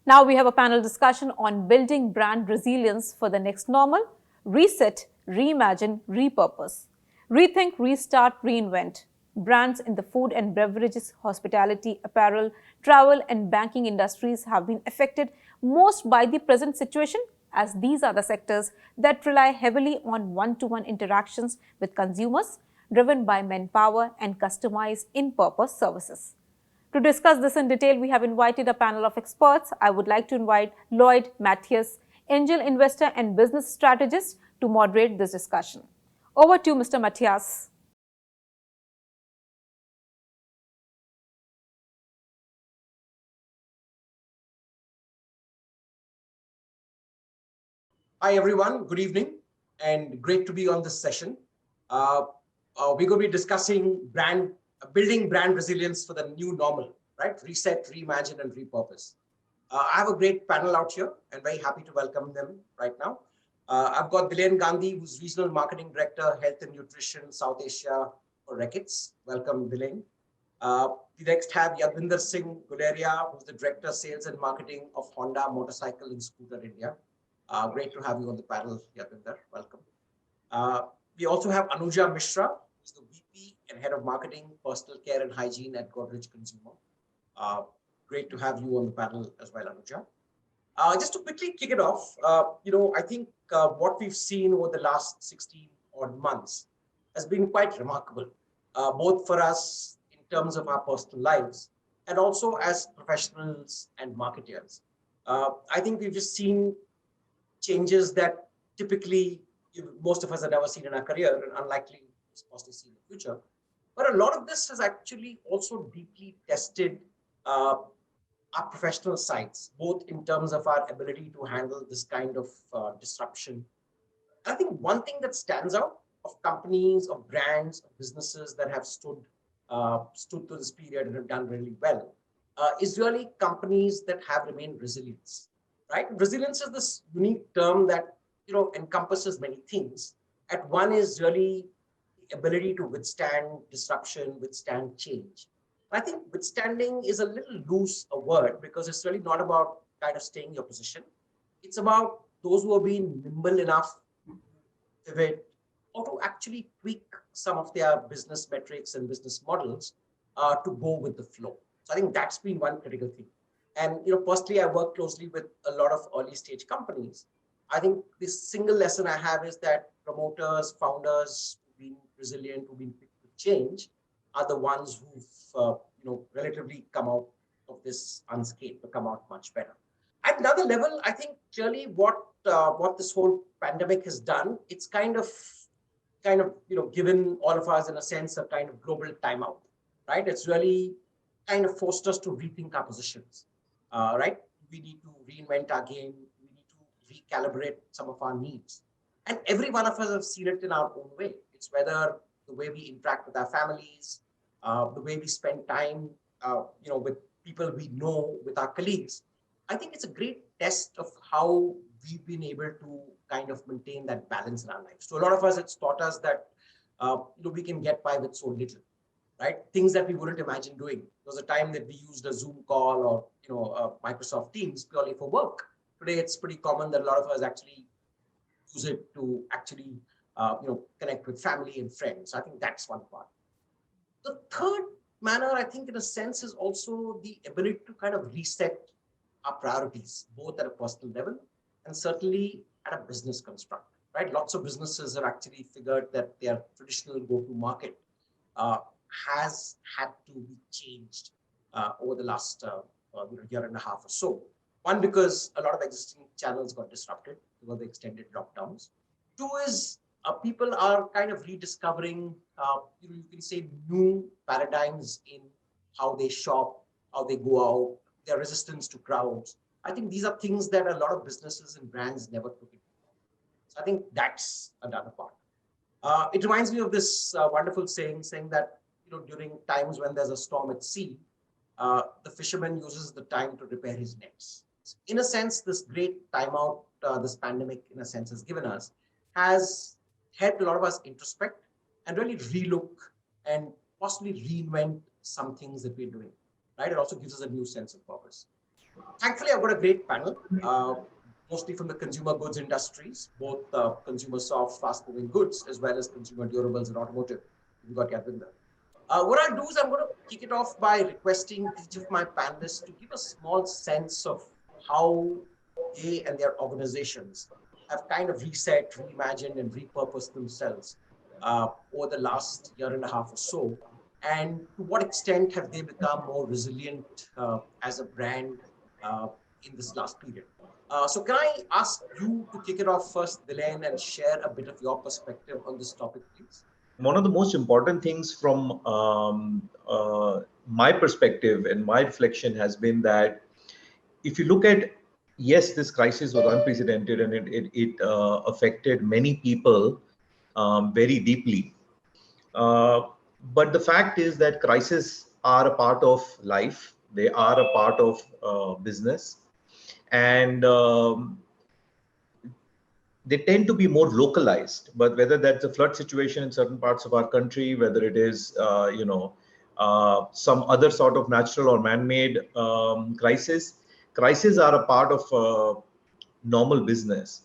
Now we have a panel discussion on building brand resilience for the next normal, reset, reimagine, repurpose, rethink, restart, reinvent. Brands in the food and beverages, hospitality, apparel, travel, and banking industries have been affected most by the present situation, as these are the sectors that rely heavily on one to one interactions with consumers, driven by manpower and customized in purpose services. To discuss this in detail, we have invited a panel of experts. I would like to invite Lloyd Matthias, angel investor and business strategist, to moderate this discussion. Over to you, Mr. Matthias. Hi, everyone. Good evening, and great to be on this session. Uh, we're going to be discussing building brand resilience for the new normal, right? Reset, reimagine, and repurpose. I have a great panel out here, and very happy to welcome them right now. I've got Dilen Gandhi, who's Regional Marketing Director, Health and Nutrition, South Asia for Reckitt's. Welcome, Dilen. We next have Yadvinder Singh Guleria, who's the Director, Sales and Marketing of Honda Motorcycle and Scooter India. Great to have you on the panel, Yadvinder. Welcome. We also have Anuja Mishra, who's the VP and Head of Marketing, Personal Care and Hygiene at Godrej Consumer. Great to have you on the panel as well, Anuja. Just to quickly kick it off, I think what we've seen over the last 16 odd months has been quite remarkable, both for us in terms of our personal lives and also as professionals and marketers. I think we've just seen changes that typically most of us have never seen in our career and unlikely to possibly see in the future. But a lot of this has actually also deeply tested our professional sides, both in terms of our ability to handle this kind of disruption. I think one thing that stands out of companies, of brands, of businesses that have stood through this period and have done really well is really companies that have remained resilient. Right? Resilience is this unique term that encompasses many things. At one is really the ability to withstand disruption, withstand change. I think withstanding is a little loose a word because it's really not about kind of staying your position. It's about those who are being nimble enough to pivot or to actually tweak some of their business metrics and business models to go with the flow. So I think that's been one critical thing. And personally, I work closely with a lot of early stage companies. I think this single lesson I have is that promoters, founders who've been resilient, who've been quick to change, are the ones who've relatively come out of this unscathed, to come out much better. At another level, I think clearly what this whole pandemic has done, it's kind of given all of us in a sense a kind of global timeout, right? It's really kind of forced us to rethink our positions. Right? We need to reinvent our game. We need to recalibrate some of our needs. And every one of us have seen it in our own way. It's whether the way we interact with our families, the way we spend time, with people we know, with our colleagues. I think it's a great test of how we've been able to kind of maintain that balance in our lives. So a lot of us, it's taught us that we can get by with so little. Right? Things that we wouldn't imagine doing. There was a time that we used a Zoom call or Microsoft Teams purely for work. Today, it's pretty common that a lot of us actually use it to actually connect with family and friends. I think that's one part. The third manner, I think, in a sense, is also the ability to kind of reset our priorities, both at a personal level and certainly at a business construct. Right? Lots of businesses have actually figured that their traditional go-to-market has had to be changed over the last year and a half or so. One, because a lot of existing channels got disrupted because of the extended lockdowns. Two is people are kind of rediscovering, you can say, new paradigms in how they shop, how they go out, their resistance to crowds. I think these are things that a lot of businesses and brands never took into. So I think that's another part. It reminds me of this wonderful saying that during times when there's a storm at sea, the fisherman uses the time to repair his nets. In a sense, this great timeout, this pandemic, in a sense, has given us, has helped a lot of us introspect and really relook and possibly reinvent some things that we're doing. Right? It also gives us a new sense of purpose. Thankfully, I've got a great panel, mostly from the consumer goods industries, both consumer soft, fast-moving goods, as well as consumer durables and automotive. We've got Yadvinder. What I'll do is I'm going to kick it off by requesting each of my panelists to give a small sense of how they and their organizations have kind of reset, reimagined, and repurposed themselves over the last year and a half or so. And to what extent have they become more resilient as a brand uh, in this last period? So can I ask you to kick it off first, Dilan, and share a bit of your perspective on this topic, please? One of the most important things from my perspective and my reflection has been that if you look at, yes, this crisis was unprecedented and it affected many people very deeply. But the fact is that crises are a part of life. They are a part of business. And they tend to be more localized, but whether that's a flood situation in certain parts of our country, whether it is some other sort of natural or man-made crises are a part of normal business.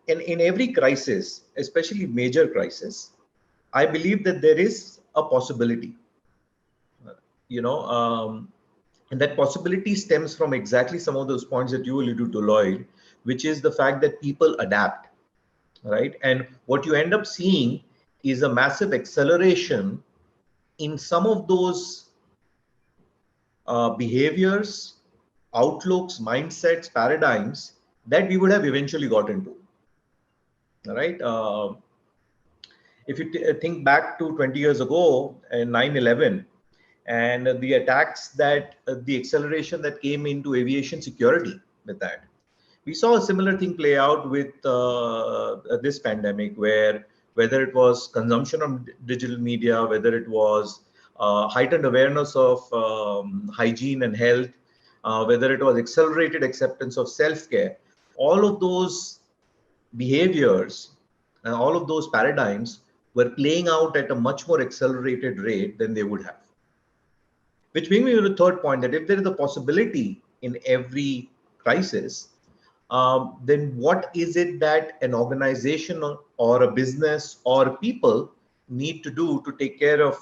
In every crisis, especially major crisis, I believe that there is a possibility, you know, and that possibility stems from exactly some of those points that you alluded to, Lloyd, which is the fact that people adapt, right? And what you end up seeing is a massive acceleration in some of those behaviors, outlooks, mindsets, paradigms that we would have eventually got into, right? If you think back to 20 years ago and 9/11 and the attacks that the acceleration that came into aviation security with that, we saw a similar thing play out with this pandemic, where whether it was consumption of digital media, whether it was heightened awareness of hygiene and health, whether it was accelerated acceptance of self-care, all of those behaviors and all of those paradigms were playing out at a much more accelerated rate than they would have. Which brings me to the third point, that if there is a possibility in every crisis, then what is it that an organization or a business or people need to do to take care of,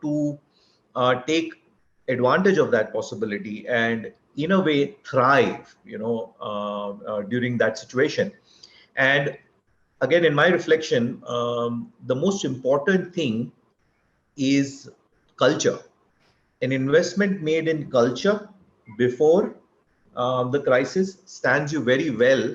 to take advantage of that possibility and in a way thrive, during that situation. And again, in my reflection, the most important thing is culture. An investment made in culture before the crisis stands you very well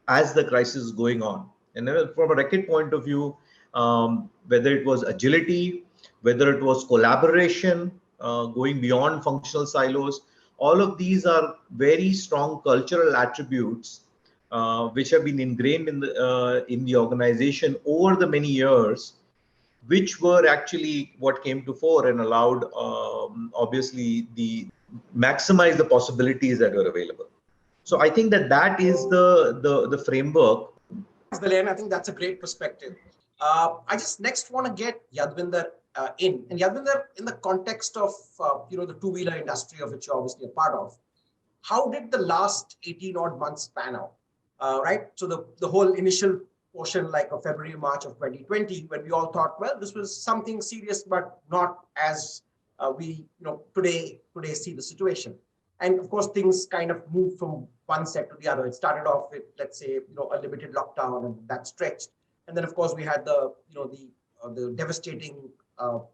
as the crisis is going on. And then from a Reckitt point of view, whether it was agility, whether it was collaboration, going beyond functional silos, all of these are very strong cultural attributes which have been ingrained in the organization over the many years, which were actually what came to fore and allowed, obviously, the maximize the possibilities that were available. So I think that is the framework. Thanks, Dilan. I think that's a great perspective. I just next want to get Yadvinder in. And Yadvinder, in the context of the two-wheeler industry of which you're obviously a part of, how did the last 18 odd months pan out? Right? So the whole initial portion, like of February, March of 2020, when we all thought, well, this was something serious, but not as we today see the situation. And of course, things kind of moved from one set to the other. It started off with, let's say, a limited lockdown, and that stretched. And then, of course, we had the devastating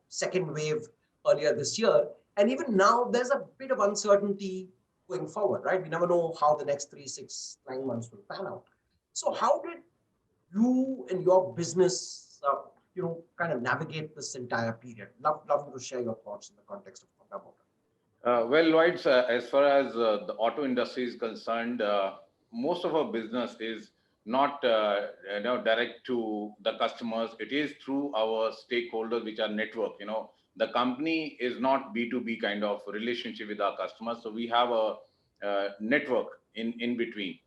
second wave earlier this year. And even now, there's a bit of uncertainty going forward, right? We never know how the next 3, 6, 9 months will pan out. So how did you and your business, kind of navigate this entire period? Love you to share your thoughts in the context of Honda Motor. Well, Lloyd, as far as the auto industry is concerned, most of our business is not direct to the customers. It is through our stakeholders, which are network. The company is not B2B kind of relationship with our customers. So we have a network in between.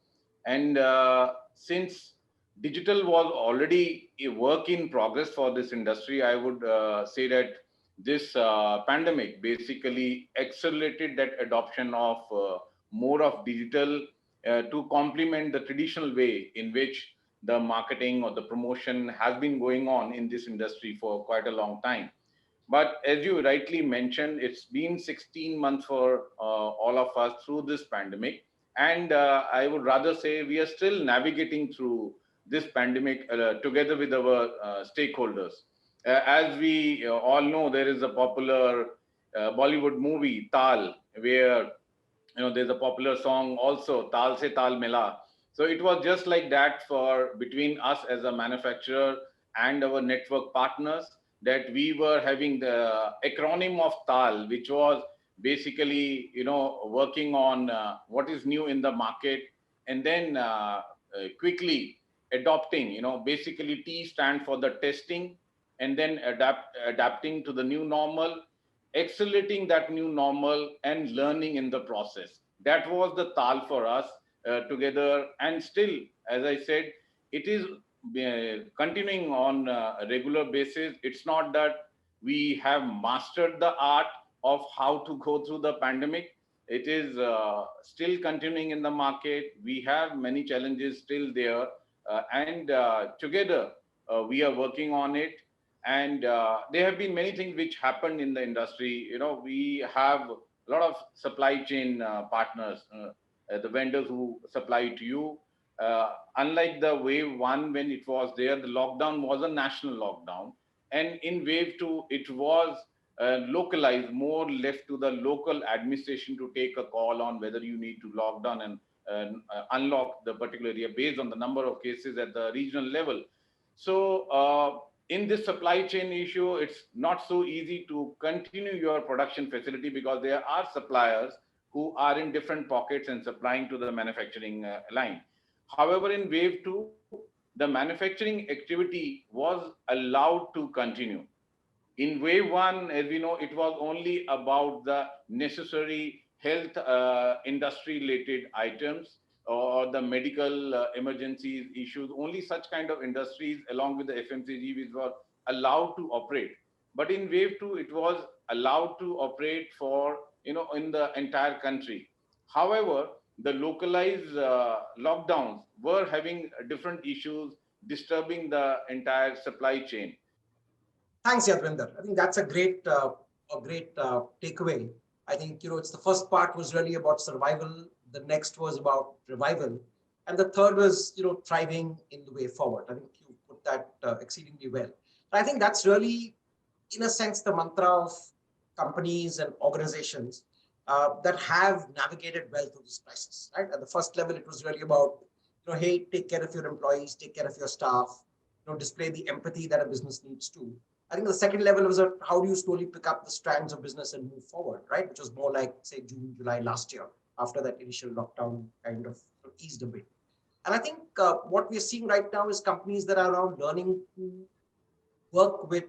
And since digital was already a work in progress for this industry, I would say that this pandemic basically accelerated that adoption of more of digital to complement the traditional way in which the marketing or the promotion has been going on in this industry for quite a long time. But as you rightly mentioned, it's been 16 months for all of us through this pandemic. And I would rather say we are still navigating through this pandemic together with our stakeholders. As we all know, there is a popular Bollywood movie, Tal, where there's a popular song also, Tal Se Tal Mila. So it was just like that for between us as a manufacturer and our network partners, that we were having the acronym of Tal, which was basically working on what is new in the market, and then quickly adopting. Basically T stand for the testing, and then adapting to the new normal, accelerating that new normal, and learning in the process. That was the Tal for us together. And still, as I said, it is continuing on a regular basis. It's not that we have mastered the art of how to go through the pandemic. It is still continuing in the market. We have many challenges still there, and together we are working on it. And there have been many things which happened in the industry. We have a lot of supply chain partners, the vendors who supply to you. Unlike the wave one, when it was there, the lockdown was a national lockdown. And in wave two, it was localized, more left to the local administration to take a call on whether you need to lock down and unlock the particular area based on the number of cases at the regional level. So in this supply chain issue, it's not so easy to continue your production facility, because there are suppliers who are in different pockets and supplying to the manufacturing line. However, in wave two, the manufacturing activity was allowed to continue. In wave one, as we know, it was only about the necessary health industry related items, or the medical emergencies issues. Only such kind of industries along with the FMCG which were allowed to operate. But in wave two, it was allowed to operate for, in the entire country. However, the localized lockdowns were having different issues, disturbing the entire supply chain. Thanks, Yadvinder. I think that's a great takeaway. I think it's the first part was really about survival. The next was about revival, and the third was thriving in the way forward. I think you put that exceedingly well. I think that's really, in a sense, the mantra of companies and organizations that have navigated well through this crisis. Right at the first level, it was really about hey, take care of your employees, take care of your staff, display the empathy that a business needs to. I think the second level was how do you slowly pick up the strands of business and move forward, right? Which was more like, say, June, July last year, after that initial lockdown kind of eased a bit. And I think what we're seeing right now is companies that are now learning to work with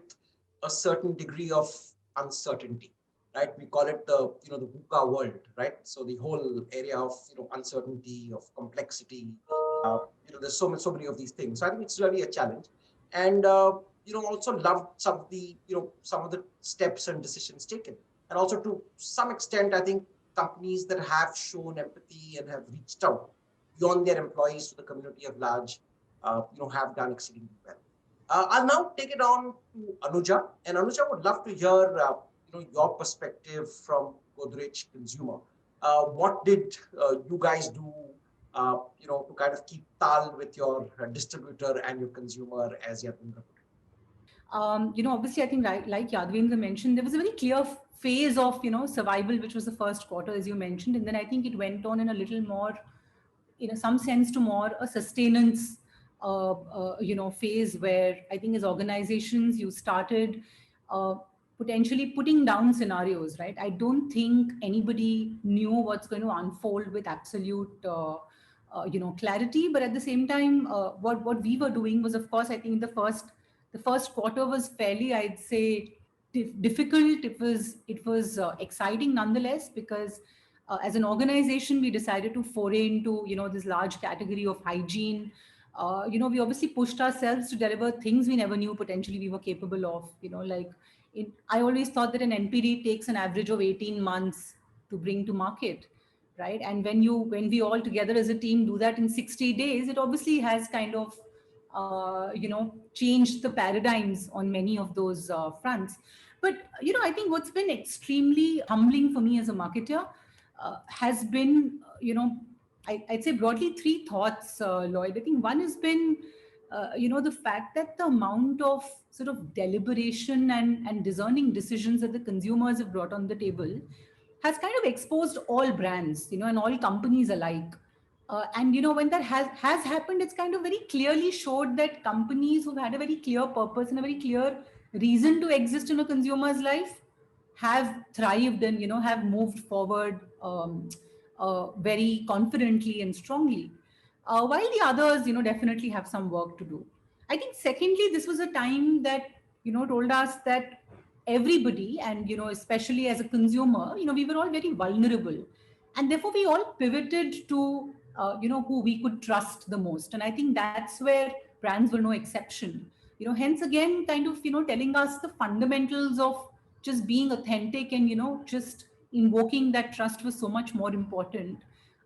a certain degree of uncertainty, right? We call it the VUCA world, right? So the whole area of uncertainty, of complexity. There's so many of these things. So I think it's really a challenge. And also loved some of the steps and decisions taken. And also to some extent, I think companies that have shown empathy and have reached out beyond their employees to the community at large, have done exceedingly well. I'll now take it on to Anuja. And Anuja, would love to hear, your perspective from Godrej Consumer. What did you guys do, to kind of keep tal with your distributor and your consumer, as Yadvinder put it? Obviously, I think like Yadvinder mentioned, there was a very clear phase of, survival, which was the first quarter, as you mentioned. And then I think it went on in a little more, some sense to more a sustenance, phase where I think as organizations, you started potentially putting down scenarios, right? I don't think anybody knew what's going to unfold with absolute, clarity. But at the same time, what we were doing was, of course, I think the first quarter was fairly, I'd say, difficult. It was exciting nonetheless, because as an organization, we decided to foray into this large category of hygiene. We obviously pushed ourselves to deliver things we never knew potentially we were capable of. Like I always thought that an NPD takes an average of 18 months to bring to market, right? And when we all together as a team do that in 60 days, it obviously has kind of changed the paradigms on many of those fronts. But I think what's been extremely humbling for me as a marketer has been I'd say broadly three thoughts, Lloyd. I think one has been the fact that the amount of sort of deliberation and discerning decisions that the consumers have brought on the table has kind of exposed all brands, and all companies alike. And when that has happened, it's kind of very clearly showed that companies who've had a very clear purpose and a very clear reason to exist in a consumer's life have thrived and have moved forward very confidently and strongly, while the others definitely have some work to do. I think secondly, this was a time that told us that everybody, and especially as a consumer, we were all very vulnerable, and therefore we all pivoted to who we could trust the most. And I think that's where brands were no exception. Hence again kind of telling us the fundamentals of just being authentic and just invoking that trust was so much more important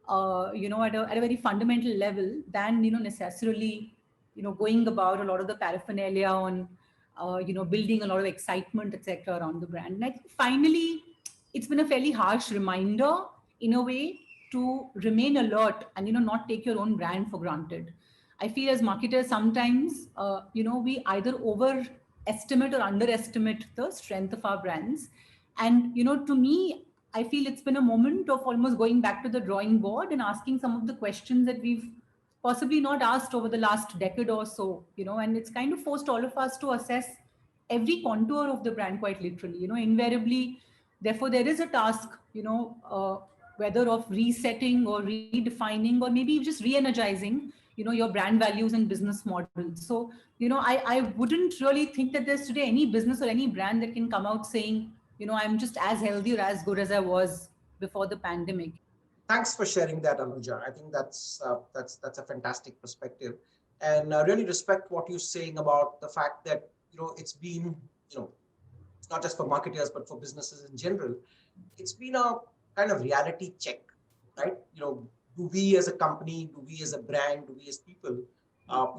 at a very fundamental level than necessarily going about a lot of the paraphernalia on building a lot of excitement, etc., around the brand. And I think finally it's been a fairly harsh reminder in a way to remain alert and not take your own brand for granted. I feel as marketers sometimes we either overestimate or underestimate the strength of our brands. And to me, I feel it's been a moment of almost going back to the drawing board and asking some of the questions that we've possibly not asked over the last decade or so, and it's kind of forced all of us to assess every contour of the brand quite literally, invariably. Therefore, there is a task, whether of resetting or redefining or maybe just re-energizing, your brand values and business models. So, I wouldn't really think that there's today any business or any brand that can come out saying, I'm just as healthy or as good as I was before the pandemic. Thanks for sharing that, Anuja. I think that's a fantastic perspective, and I really respect what you're saying about the fact that it's been it's not just for marketers but for businesses in general. It's been a kind of reality check, right? Do we as a company, do we as a brand, do we as people,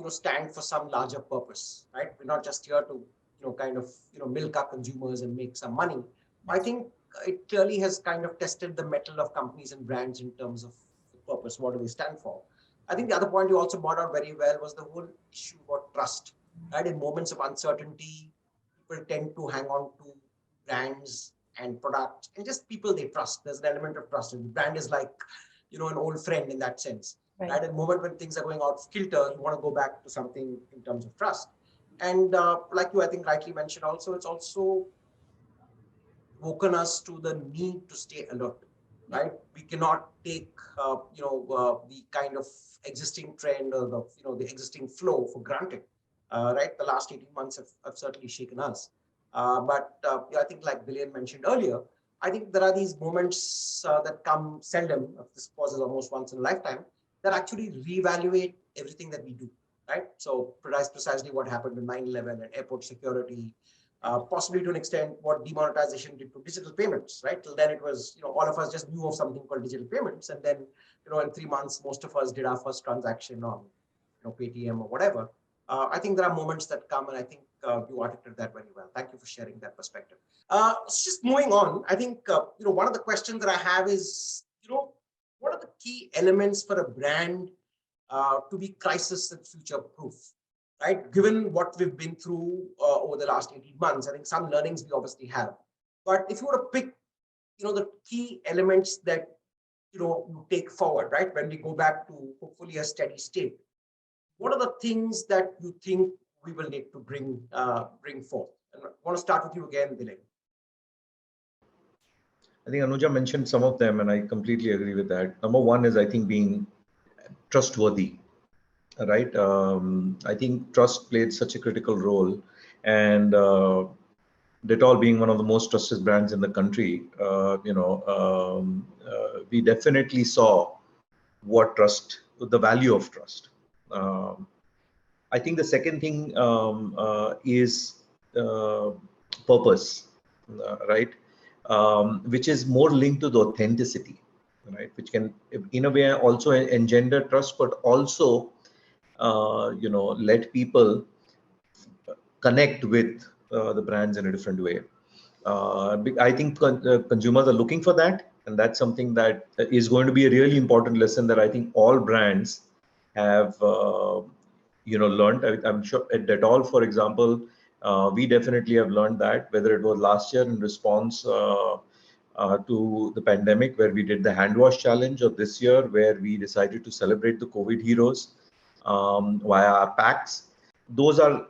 stand for some larger purpose, right? We're not just here to kind of milk our consumers and make some money. I think it clearly has kind of tested the mettle of companies and brands in terms of the purpose. What do they stand for? I think the other point you also brought out very well was the whole issue about trust, right? In moments of uncertainty, people tend to hang on to brands and products and just people they trust. There's an element of trust, and the brand is like, an old friend in that sense, right? At the moment when things are going out of kilter, you want to go back to something in terms of trust. And like you, I think, rightly mentioned also, it's also woken us to the need to stay alert, right? We cannot take, the kind of existing trend or the existing flow for granted, right? The last 18 months have certainly shaken us. But I think, like Billion mentioned earlier, I think there are these moments that come seldom. This pauses almost once in a lifetime that actually reevaluate everything that we do, right? So precisely what happened with 9/11 and airport security, possibly to an extent what demonetization did to digital payments, right? Till then it was, all of us just knew of something called digital payments. And then, in 3 months, most of us did our first transaction on, Paytm or whatever. I think there are moments that come, and I think you articulated that very well. Thank you for sharing that perspective. Just moving on, I think, one of the questions that I have is, what are the key elements for a brand to be crisis and future proof? Right? Given what we've been through over the last 18 months, I think some learnings we obviously have. But if you were to pick, the key elements that, you take forward, right? When we go back to hopefully a steady state, what are the things that you think we will need to bring forth? And I want to start with you again, Dilek. I think Anuja mentioned some of them, and I completely agree with that. Number one is, I think, being trustworthy. Right, I think trust played such a critical role, and Dettol being one of the most trusted brands in the country, we definitely saw what trust, the value of trust. I think the second thing is purpose, right? Which is more linked to the authenticity, right? Which can, in a way, also engender trust, but also, let people connect with the brands in a different way. I think consumers are looking for that, and that's something that is going to be a really important lesson that I think all brands have, learned. I'm sure at Dettol, for example, we definitely have learned that, whether it was last year in response to the pandemic, where we did the hand wash challenge, or this year where we decided to celebrate the COVID heroes via our packs. Those are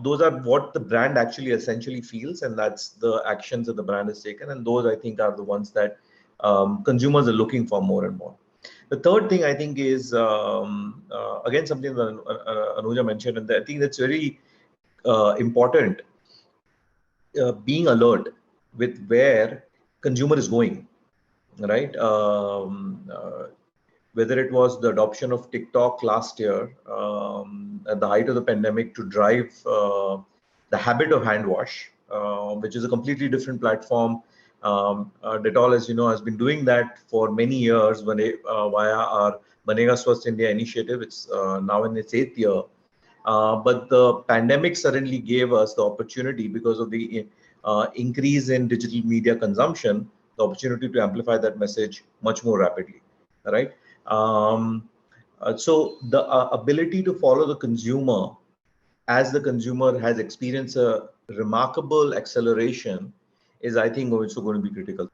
those are what the brand actually essentially feels, and that's the actions that the brand has taken, and those I think are the ones that consumers are looking for more and more. The third thing I think is again something that Anuja mentioned, and I think that's very important, being alert with where consumer is going, right? Whether it was the adoption of TikTok last year at the height of the pandemic to drive the habit of hand wash, which is a completely different platform. Dettol, as you know, has been doing that for many years via our Banega Swasth India initiative. It's now in its 8th year. But the pandemic suddenly gave us the opportunity, because of the increase in digital media consumption, the opportunity to amplify that message much more rapidly, right? So the ability to follow the consumer as the consumer has experienced a remarkable acceleration is, I think, also going to be critical.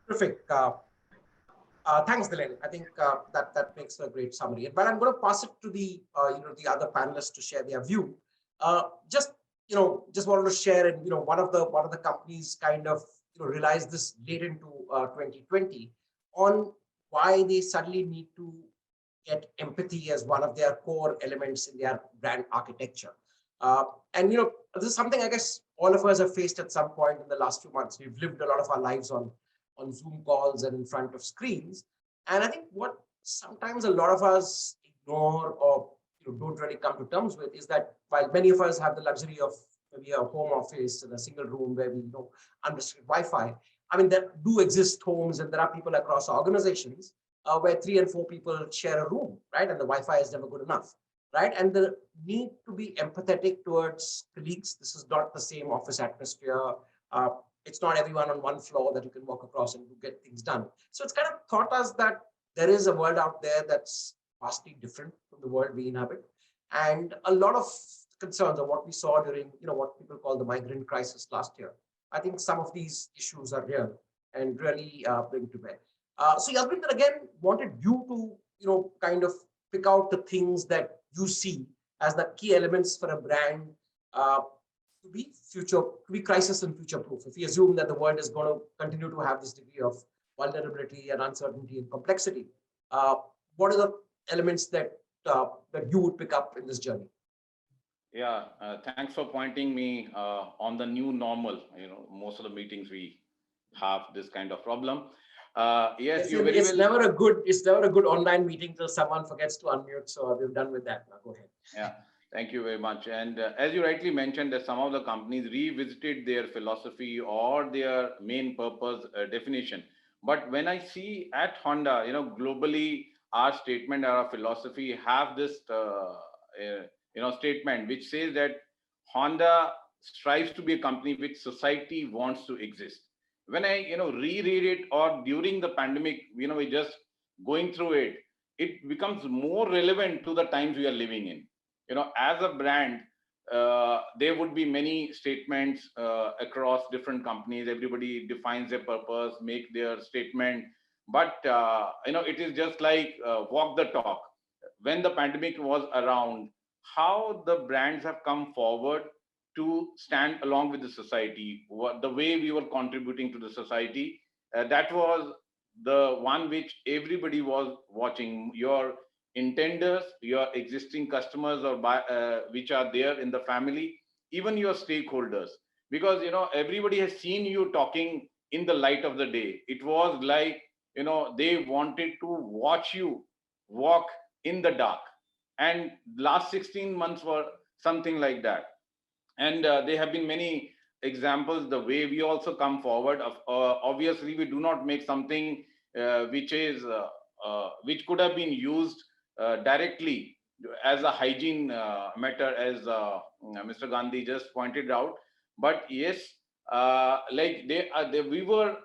Terrific. Thanks, Dhiren. I think that makes a great summary. But I'm going to pass it to the the other panelists to share their view. Just wanted to share, and one of the companies kind of realized this late into 2020 on why they suddenly need to get empathy as one of their core elements in their brand architecture. And this is something I guess all of us have faced at some point in the last few months. We've lived a lot of our lives on Zoom calls and in front of screens. And I think what sometimes a lot of us ignore or don't really come to terms with is that while many of us have the luxury of maybe a home office in a single room where we unrestricted Wi-Fi, I mean, there do exist homes, and there are people across organizations where 3 and 4 people share a room, right? And the Wi-Fi is never good enough, right? And the need to be empathetic towards colleagues. This is not the same office atmosphere. It's not everyone on one floor that you can walk across and get things done. So it's kind of taught us that there is a world out there that's vastly different from the world we inhabit. And a lot of concerns of what we saw during, what people call the migrant crisis last year. I think some of these issues are real and really bring to bear. So Yasmin, again, wanted you to, kind of pick out the things that you see as the key elements for a brand to be crisis and future proof. If we assume that the world is going to continue to have this degree of vulnerability and uncertainty and complexity, what are the elements that you would pick up in this journey? Yeah, thanks for pointing me on the new normal. Most of the meetings we have this kind of problem. Yes, it's never a good online meeting till someone forgets to unmute. So we're done with that. Now go ahead. Yeah. Thank you very much. And as you rightly mentioned, that some of the companies revisited their philosophy or their main purpose definition. But when I see at Honda, globally, our statement, our philosophy have this, statement which says that Honda strives to be a company which society wants to exist. When I, reread it, or during the pandemic, we just going through it, it becomes more relevant to the times we are living in. As a brand, there would be many statements across different companies. Everybody defines their purpose, make their statement. But, it is just like walk the talk. When the pandemic was around, how the brands have come forward to stand along with the society, the way we were contributing to the society, that was the one which everybody was watching. Your intenders, your existing customers, or which are there in the family, even your stakeholders, because everybody has seen you talking in the light of the day. It was like they wanted to watch you walk in the dark, and last 16 months were something like that. And there have been many examples, the way we also come forward. Obviously, we do not make something which could have been used directly as a hygiene matter, as Mr. Gandhi just pointed out. But yes, we were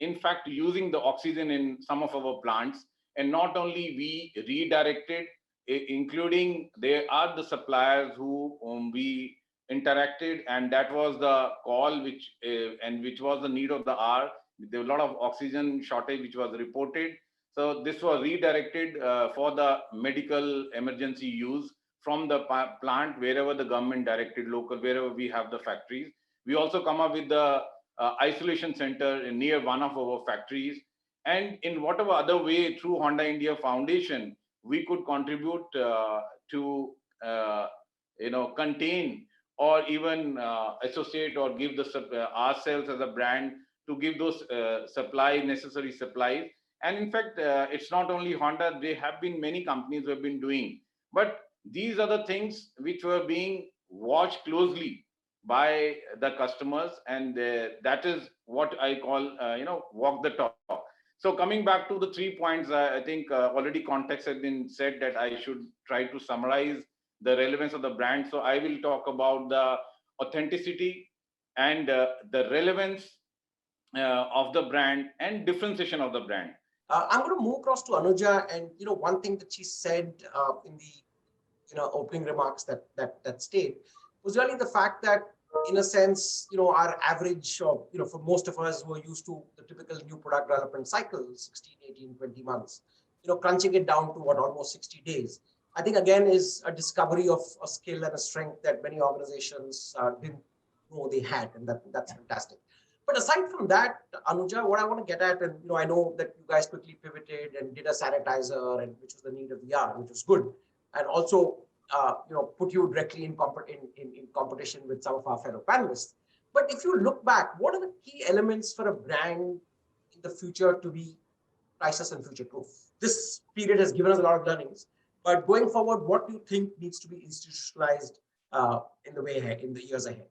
in fact using the oxygen in some of our plants, and not only we redirected, including there are the suppliers who we interacted, and that was the call which was the need of the hour. There was a lot of oxygen shortage which was reported, so this was redirected for the medical emergency use from the plant wherever the government directed, local, wherever we have the factories. We also come up with the isolation center near one of our factories, and in whatever other way through Honda India Foundation we could contribute to contain or even associate or give ourselves as a brand to give those necessary supplies. And in fact, it's not only Honda, there have been many companies who have been doing, but these are the things which were being watched closely by the customers, and that is what I call walk the talk. So coming back to the 3 points, I think already context has been said that I should try to summarize the relevance of the brand. So I will talk about the authenticity and the relevance of the brand and differentiation of the brand. I'm going to move across to Anuja, and one thing that she said in the opening remarks that stayed was really the fact that, in a sense, our average, for most of us who are used to the typical new product development cycle, 16, 18, 20 months, crunching it down to almost 60 days, I think again is a discovery of a skill and a strength that many organizations didn't know they had, and that's fantastic. But aside from that, Anuja, what I want to get at, and I know that you guys quickly pivoted and did a sanitizer, and which was the need of the hour, which was good, and also put you directly in competition with some of our fellow panelists. But if you look back, what are the key elements for a brand in the future to be crisis and future proof? This period has given us a lot of learnings, but going forward, what do you think needs to be institutionalized in the years ahead?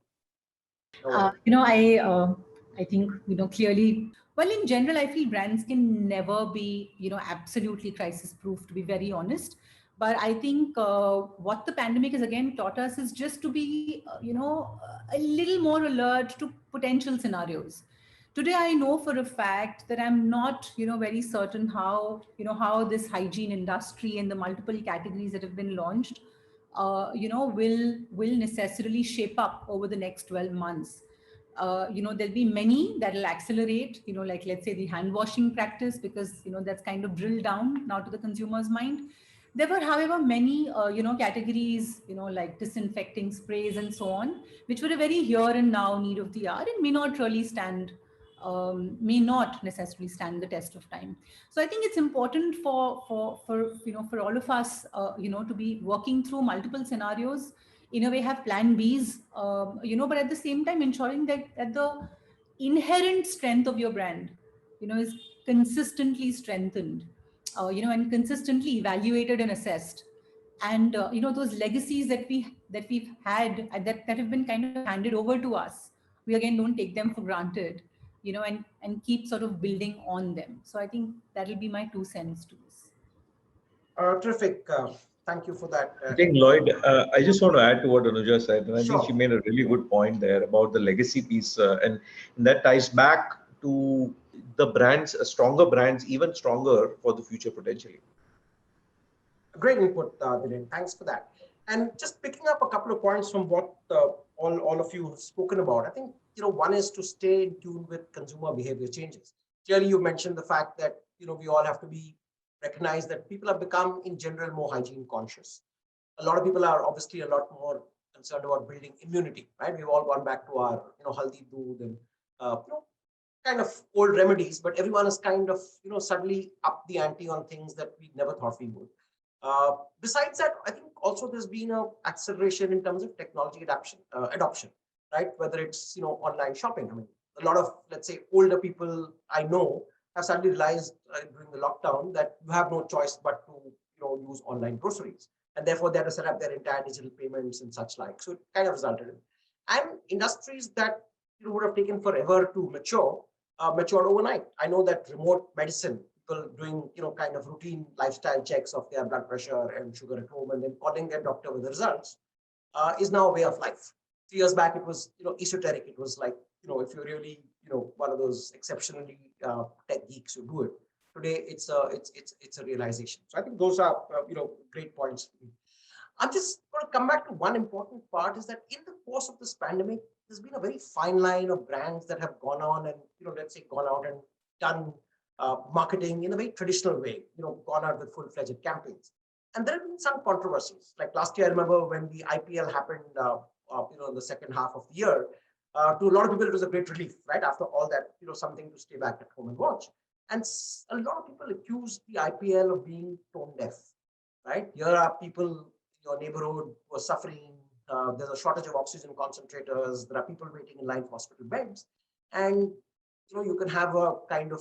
I think, clearly, well, in general, I feel brands can never be, absolutely crisis proof, to be very honest. But I think what the pandemic has again taught us is just to be, a little more alert to potential scenarios. Today, I know for a fact that I'm not, very certain how this hygiene industry and the multiple categories that have been launched, will necessarily shape up over the next 12 months. There'll be many that will accelerate, like let's say the hand washing practice, because, that's kind of drilled down now to the consumer's mind. There were, however, many, categories, like disinfecting sprays and so on, which were a very here and now need of the hour and may not necessarily stand the test of time. So I think it's important for all of us, to be working through multiple scenarios, in a way have plan Bs, but at the same time ensuring that the inherent strength of your brand, is consistently strengthened, and consistently evaluated and assessed. And, those legacies that we've had that have been kind of handed over to us, we again don't take them for granted, and keep sort of building on them. So I think that'll be my 2 cents to this. Terrific. Thank you for that. I think, Lloyd, I just want to add to what Anuja said, and I Sure. think she made a really good point there about the legacy piece, and that ties back to the brands, stronger brands, even stronger for the future potentially. Great input, Dhiren. Thanks for that. And just picking up a couple of points from what all of you have spoken about, I think one is to stay in tune with consumer behavior changes. Clearly, you mentioned the fact that we all have to recognize that people have become, in general, more hygiene conscious. A lot of people are obviously a lot more concerned about building immunity, right? We've all gone back to our haldi doodh and kind of old remedies, but everyone has kind of suddenly upped the ante on things that we never thought we would. Besides that, I think also there's been an acceleration in terms of technology adoption, right? Whether it's online shopping. I mean, a lot of, let's say, older people I know have suddenly realized during the lockdown that you have no choice but to use online groceries, and therefore they have to set up their entire digital payments and such like. So it kind of resulted in, and industries that would have taken forever to mature, matured overnight. I know that remote medicine, people doing, kind of routine lifestyle checks of their blood pressure and sugar at home and then calling their doctor with the results, is now a way of life. 3 years back, it was, esoteric. It was like, if you're really, one of those exceptionally tech geeks who do it. Today, it's a realization. So I think those are, great points. I'm just going to come back to one important part, is that in the course of this pandemic, there's been a very fine line of brands that have gone on and, let's say, gone out and done marketing in a very traditional way, gone out with full-fledged campaigns. And there have been some controversies. Like last year, I remember when the IPL happened, in the second half of the year, to a lot of people, it was a great relief, right? After all that, something to stay back at home and watch. And a lot of people accused the IPL of being tone deaf, right? Here are people, your neighborhood who are suffering. There's a shortage of oxygen concentrators. There are people waiting in line for hospital beds. And, you can have a kind of,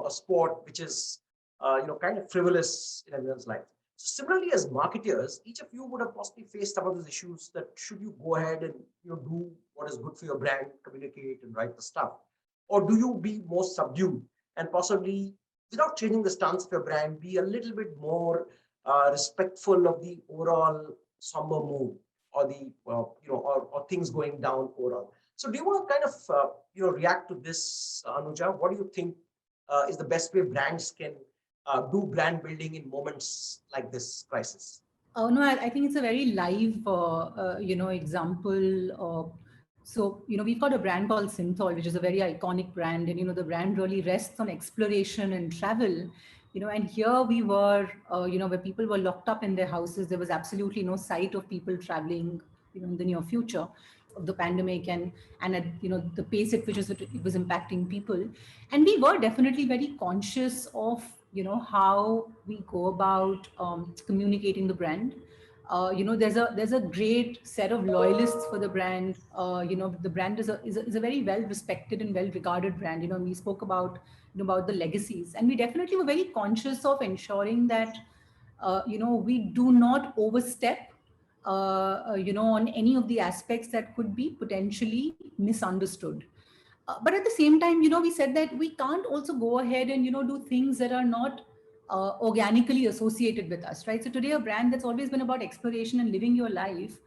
a sport which is, kind of frivolous in everyone's life. So similarly, as marketers, each of you would have possibly faced some of those issues that should you go ahead and, do what is good for your brand, communicate and write the stuff, or do you be more subdued and possibly, without changing the stance of your brand, be a little bit more respectful of the overall somber mood or the, or things going down overall. So do you want to kind of, react to this, Anuja? What do you think is the best way brands can do brand building in moments like this crisis? Oh no, I think it's a very live, example. So, we've got a brand called Synthol, which is a very iconic brand, and the brand really rests on exploration and travel. And here we were, where people were locked up in their houses. There was absolutely no sight of people traveling, in the near future of the pandemic, and at the pace at which it was impacting people. And we were definitely very conscious of how we go about communicating the brand. There's a great set of loyalists for the brand. The brand is a very well respected and well regarded brand. And we spoke about the legacies, and we definitely were very conscious of ensuring that we do not overstep on any of the aspects that could be potentially misunderstood. But at the same time, we said that we can't also go ahead and, do things that are not organically associated with us, right? So today, a brand that's always been about exploration and living your life,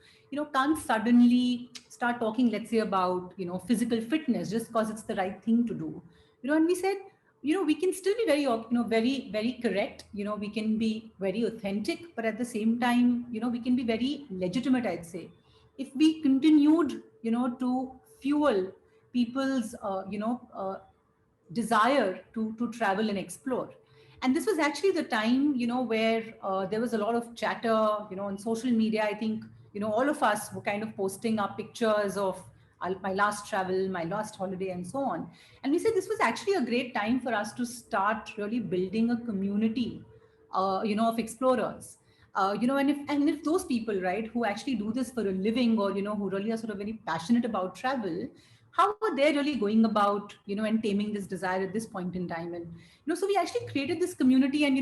can't suddenly start talking, let's say, about, physical fitness just because it's the right thing to do. And we said, we can still be very, very, very correct. We can be very authentic, but at the same time, we can be very legitimate, I'd say. If we continued, to fuel people's desire to travel and explore. And this was actually the time where there was a lot of chatter on social media. I think all of us were kind of posting up pictures of my last travel, my last holiday, and so on. And we said this was actually a great time for us to start really building a community of explorers. And if those people, right, who actually do this for a living, or who really are sort of very passionate about travel, how are they really going about and taming this desire at this point in time? And so we actually created this community, and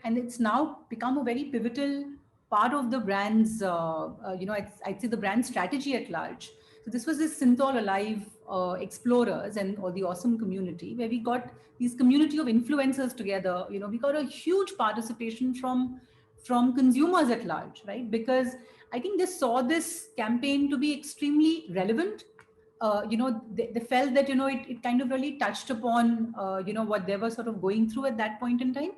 and it's now become a very pivotal part of the brand's I'd say the brand strategy at large. So this was this Synthol Alive explorers and or the awesome community, where we got these community of influencers together. We got a huge participation from consumers at large, right? Because I think they saw this campaign to be extremely relevant. They felt that it kind of really touched upon what they were sort of going through at that point in time,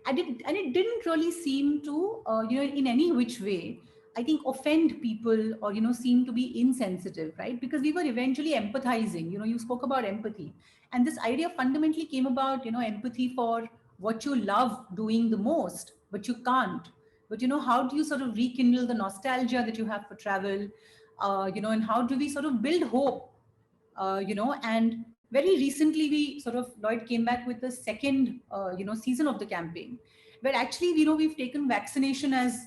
and it didn't really seem to in any which way, I think, offend people or seem to be insensitive, right? Because we were eventually empathizing. You spoke about empathy, and this idea fundamentally came about empathy for what you love doing the most, but you can't. But how do you sort of rekindle the nostalgia that you have for travel? And how do we sort of build hope? And very recently we sort of, Lloyd came back with the second, season of the campaign, where actually, we've taken vaccination as,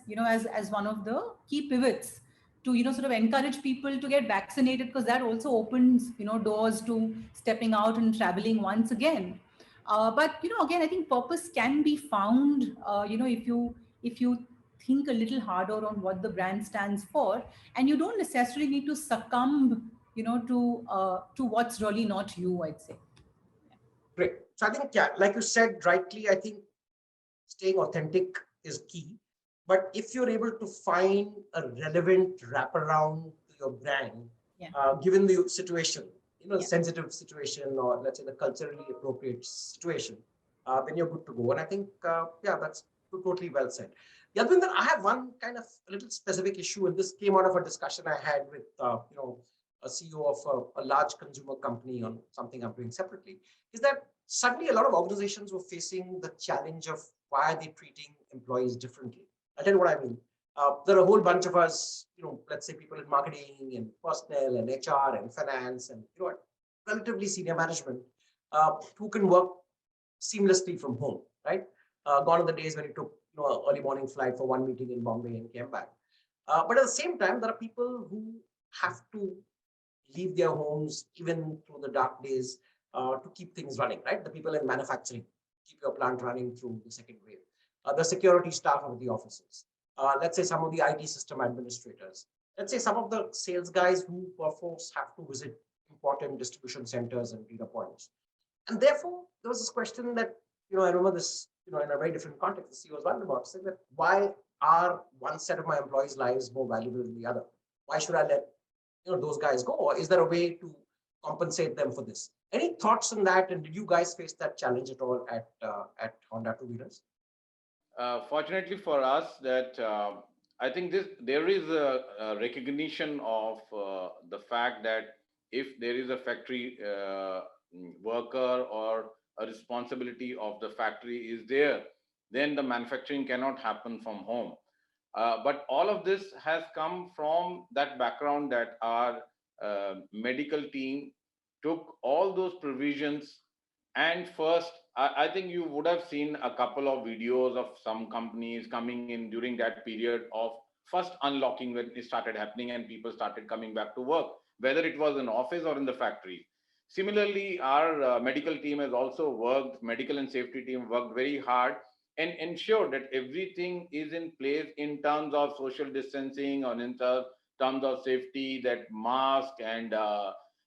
as one of the key pivots to, sort of encourage people to get vaccinated, because that also opens, doors to stepping out and traveling once again. But, again, I think purpose can be found, if you think a little harder on what the brand stands for, and you don't necessarily need to succumb to what's really not you, I'd say. Great. So I think, yeah, like you said rightly, I think staying authentic is key. But if you're able to find a relevant wraparound to your brand, Yeah. Given the situation, the Yeah. sensitive situation, or let's say the culturally appropriate situation, then you're good to go. And I think, yeah, that's totally well said. Yadvinder, I have one kind of a little specific issue, and this came out of a discussion I had with, a CEO of a large consumer company on something I'm doing separately, is that suddenly a lot of organizations were facing the challenge of why are they treating employees differently. I'll tell you what I mean. There are a whole bunch of us, let's say people in marketing and personnel and HR and finance and relatively senior management, who can work seamlessly from home, right? Gone are the days when you took an early morning flight for one meeting in Bombay and came back. But at the same time, there are people who have to leave their homes even through the dark days to keep things running, right? The people in manufacturing, keep your plant running through the second wave. The security staff of the offices. Let's say some of the IT system administrators. Let's say some of the sales guys who perforce have to visit important distribution centers and data points. And therefore, there was this question that, I remember this, in a very different context, the CEO was wondering about, saying that why are one set of my employees' lives more valuable than the other? Why should I let those guys go? Or is there a way to compensate them for this? Any thoughts on that? And did you guys face that challenge at all at Honda Two Wheelers? Fortunately for us, that I think there is a recognition of the fact that if there is a factory worker or a responsibility of the factory is there, then the manufacturing cannot happen from home. But all of this has come from that background that our medical team took all those provisions. And first, I think you would have seen a couple of videos of some companies coming in during that period of first unlocking when it started happening and people started coming back to work, whether it was in office or in the factory. Similarly, our medical team has also worked, medical and safety team worked very hard and ensured that everything is in place in terms of social distancing or in terms of safety, that mask and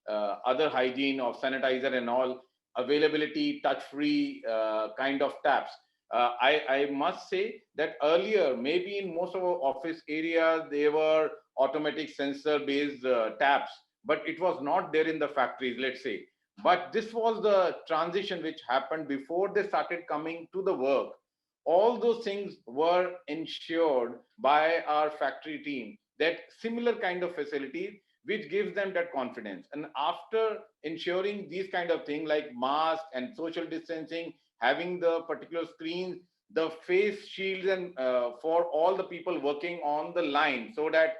other hygiene of sanitizer and all, availability, touch-free kind of taps. I must say that earlier, maybe in most of our office areas, they were automatic sensor-based taps, but it was not there in the factories, let's say. But this was the transition which happened before they started coming to the work. All those things were ensured by our factory team, that similar kind of facilities which gives them that confidence. And after ensuring these kind of things like mask and social distancing, having the particular screens, the face shields, and for all the people working on the line, so that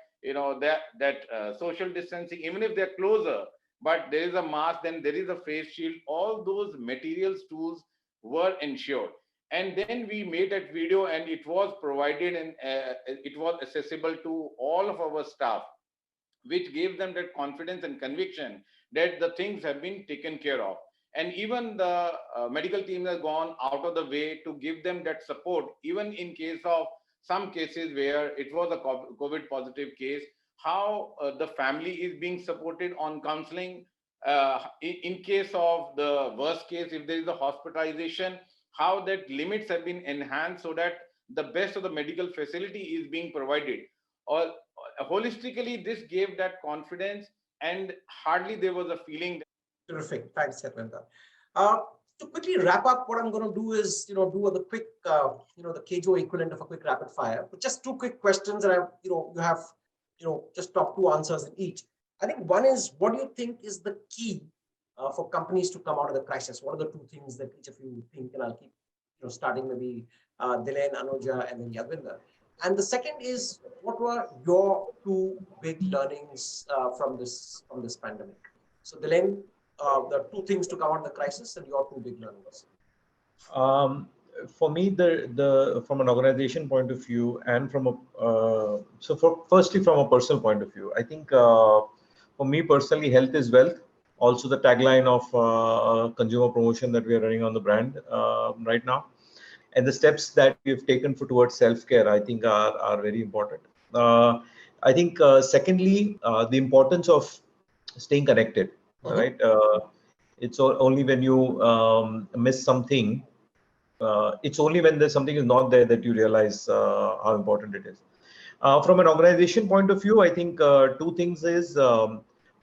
social distancing, even if they're closer, but there is a mask, then there is a face shield. All those materials, tools were ensured. And then we made that video, and it was provided, and it was accessible to all of our staff, which gave them that confidence and conviction that the things have been taken care of. And even the medical team has gone out of the way to give them that support, even in case of some cases where it was a COVID positive case, how the family is being supported on counseling. In case of the worst case, if there is a hospitalization, how that limits have been enhanced so that the best of the medical facility is being provided. Or holistically, this gave that confidence, and hardly there was a feeling. Terrific. Thanks, Yadvinder. To quickly wrap up, what I'm going to do is, do the quick, the KJO equivalent of a quick rapid fire. But just two quick questions, and you have, just top two answers in each. I think one is, what do you think is the key for companies to come out of the crisis? What are the two things that each of you think? And I'll keep, starting maybe Dilen, Anuja, and then Yadvinder. And the second is, what were your two big learnings from this pandemic? So Dilen, the two things to come out of the crisis and your two big learnings. For me, the from an organization point of view, and from a firstly from a personal point of view, I think for me personally, health is wealth. Also, the tagline of consumer promotion that we are running on the brand right now, and the steps that we've taken towards self-care, I think are very important. I think secondly, the importance of staying connected, right? It's only when you miss something, it's only when there's something is not there that you realize how important it is. From an organization point of view, I think two things is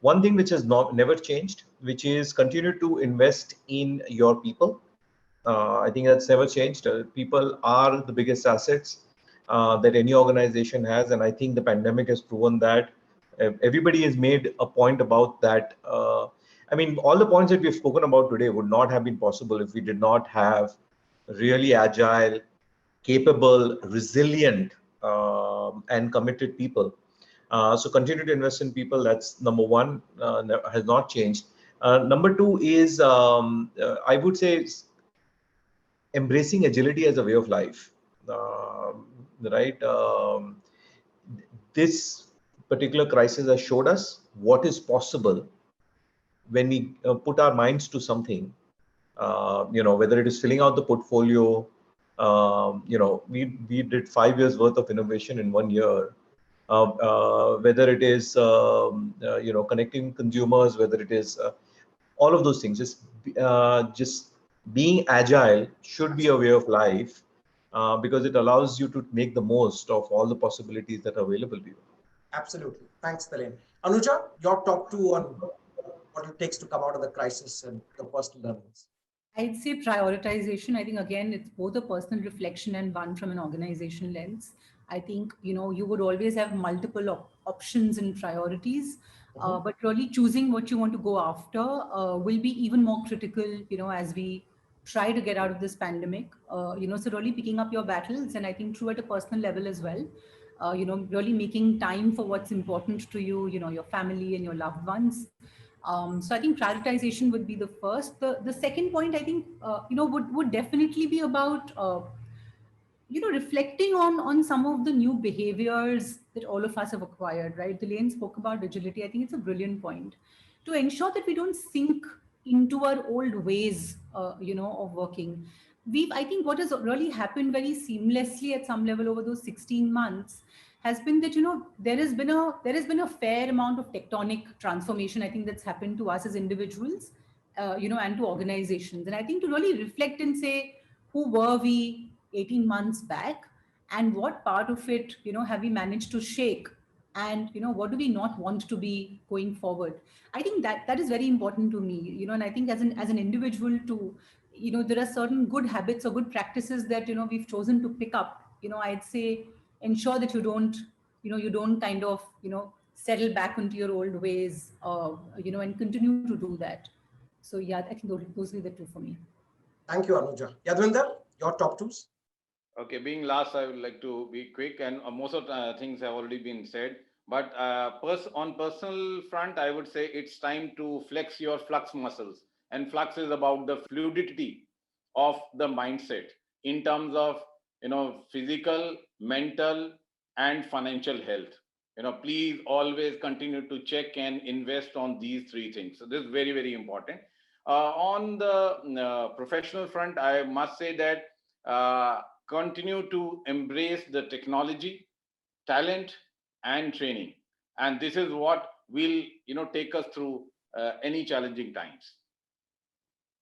one thing which has never changed, which is continue to invest in your people. I think that's never changed. People are the biggest assets that any organization has, and I think the pandemic has proven that. Everybody has made a point about that. I mean, all the points that we've spoken about today would not have been possible if we did not have really agile, capable, resilient, and committed people. So continue to invest in people. That's number one, has not changed. Number two is, I would say, embracing agility as a way of life. Right? This particular crisis has showed us what is possible when we put our minds to something. Whether it is filling out the portfolio, we did 5 years worth of innovation in 1 year. Whether it is connecting consumers, whether it is all of those things, just being agile should be a way of life, because it allows you to make the most of all the possibilities that are available to you. Absolutely. Thanks, Talen. Anuja, your top two on what it takes to come out of the crisis and your personal learnings. I'd say prioritization. I think again, it's both a personal reflection and one from an organization lens. I think you would always have multiple options and priorities, but really choosing what you want to go after will be even more critical. As we try to get out of this pandemic. So really picking up your battles, and I think true at a personal level as well. Really making time for what's important to you. Your family and your loved ones. So I think prioritization would be the first. The second point I think would definitely be about reflecting on some of the new behaviors that all of us have acquired. Right, Delane spoke about agility. I think it's a brilliant point to ensure that we don't sink into our old ways of working. I think what has really happened very seamlessly at some level over those 16 months has been that there has been a fair amount of tectonic transformation. I think that's happened to us as individuals, and to organizations. And I think to really reflect and say, who were we 18 months back, and what part of it have we managed to shake, and what do we not want to be going forward. I think that is very important to me, and I think as an individual too, there are certain good habits or good practices that we've chosen to pick up. I'd say ensure that you don't kind of settle back into your old ways, and continue to do that. So yeah, I think those are the two for me. Thank you, Anuja. Yadvinder, your top twos? Okay, being last, I would like to be quick, and most of the things have already been said. But on personal front, I would say it's time to flex your flux muscles. And flux is about the fluidity of the mindset in terms of physical, mental, and financial health. Please always continue to check and invest on these three things. So this is very, very important. On the professional front, I must say that continue to embrace the technology, talent, and training, and this is what will take us through any challenging times.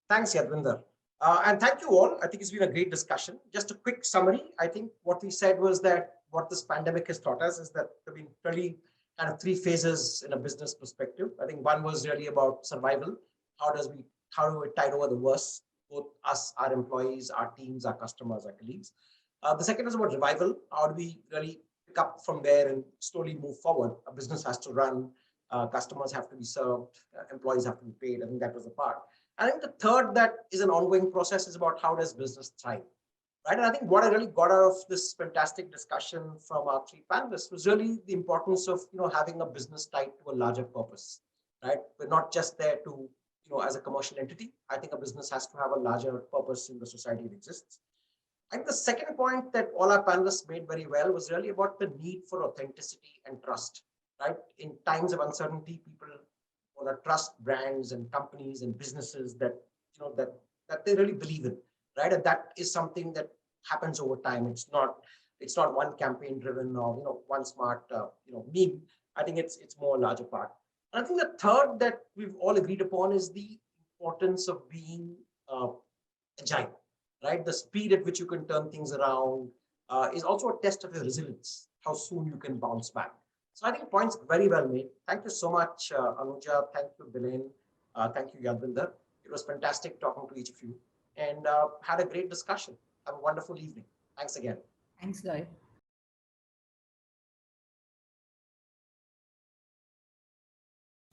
Thanks, Yadvinder. And thank you all. I think it's been a great discussion. Just a quick summary. I think what we said was that what this pandemic has taught us is that there have been really kind of three phases in a business perspective. I think one was really about survival. How do we tide over the worst? Both us, our employees, our teams, our customers, our colleagues. The second is about revival. How do we really pick up from there and slowly move forward? A business has to run, customers have to be served, employees have to be paid. I think that was the part. I think the third that is an ongoing process is about how does business thrive, right? And I think what I really got out of this fantastic discussion from our three panelists was really the importance of having a business tied to a larger purpose, right? We're not just there to as a commercial entity. I think a business has to have a larger purpose in the society it exists. I think the second point that all our panelists made very well was really about the need for authenticity and trust, right? In times of uncertainty, people want to trust brands and companies and businesses that that they really believe in, right? And that is something that happens over time. It's not one campaign driven or one smart meme. I think it's more a larger part. And I think the third that we've all agreed upon is the importance of being agile, right? The speed at which you can turn things around is also a test of your resilience, how soon you can bounce back. So I think points very well made. Thank you so much, Anuja. Thank you, Bilen. Thank you, Yadvinder. It was fantastic talking to each of you and had a great discussion. Have a wonderful evening. Thanks again. Thanks, Guy.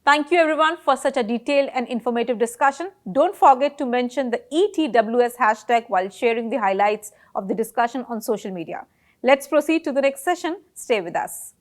Thank you everyone for such a detailed and informative discussion. Don't forget to mention the ETWS hashtag while sharing the highlights of the discussion on social media. Let's proceed to the next session. Stay with us.